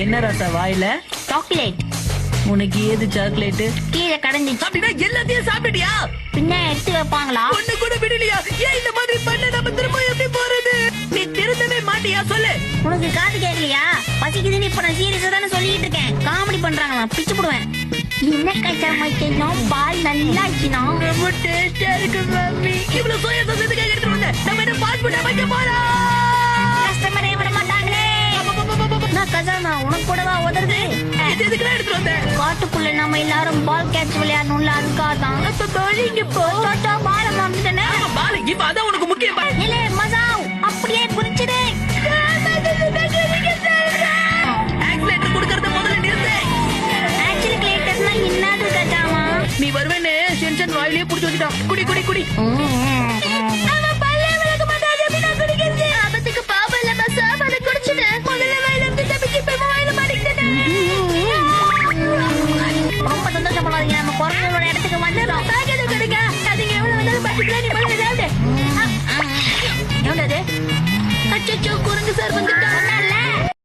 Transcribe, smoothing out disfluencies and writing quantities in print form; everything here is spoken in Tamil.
என்ன ராசா வாயில? சாக்லேட். உனக்கு ஏது சாக்லேட்? கீழே கடந்துச்சு. அப்படின்னா எல்லாத்தையும் சாப்பிட்டியா? பின்ன எடுத்து வைப்பாங்களா? ஒண்ணு கூட விடலையா? ஏன் இந்த மாதிரி பண்ண? நம்ம திரும்ப எப்படி போறது? நீ திருந்தவே மாட்டியா? சொல்லு. உனக்கு காது கேட்கலையா? பசிக்குதுன்னு இப்ப நான் சீரியஸா தானே சொல்லிட்டு இருக்கேன். காமெடி பண்றாங்களா? பிச்சு போடுவேன். என்ன கஷ்டமா? பால் நல்லா ஆச்சுனா ரொம்ப டேஸ்டா இருக்கு மம்மி. இவ்வளவு சோயா சாஸ் எதுக்காக எடுத்துட்டு வந்த? நம்ம என்ன ஃபாஸ்ட் ஃபுட் வைக்க போறோம். கஸ்டமரே விட மாட்டாங்களே. நான் கசானா உனக்கு கூடவா உதறது? இது எதுக்குடா எடுத்துட்டு வந்த? காட்டுக்குள்ள நம்ம எல்லாரும் பால் கேட்ச் விளையாடணும்ல, அதுக்காக தான். இங்க போ. பால மாமிட்டனே. பால் இப்ப அதான் உனக்கு முக்கியம். இல்ல மசாவ் அப்படியே புரிஞ்சுடு. ஆக்சிலேட்டர் கொடுக்கறத முதல்ல நிறுத்து. ஆக்சிலேட்டர்னா என்னது கஜாமா? நீ வருவேன்னு சென்சன் வாயிலே புடிச்சு வச்சுட்டான். குடி குடி குடி. அவன் பல்லே விளக்க மாட்டாது அப்படின்னா குடிக்கிறது. ஆபத்துக்கு பாபம் இல்ல மசாவ், அதை குடிச்சுடு. முதல்ல வாயில இருந்து தப்பிச்சு இப்ப வாயில மாட்டிக்கிட்டேன். ரொம்ப சந்தோஷப்படாதீங்க, நம்ம குரங்களோட இடத்துக்கு வந்துடும். பேக்கெட் கொடுங்க. அதுங்க எவ்வளவு வந்தாலும் பட்டுக்கலாம். நீ முதல்ல சாப்பிடு. எவ்வளவு? அச்சோ குரங்கு சார் வந்துட்டான்.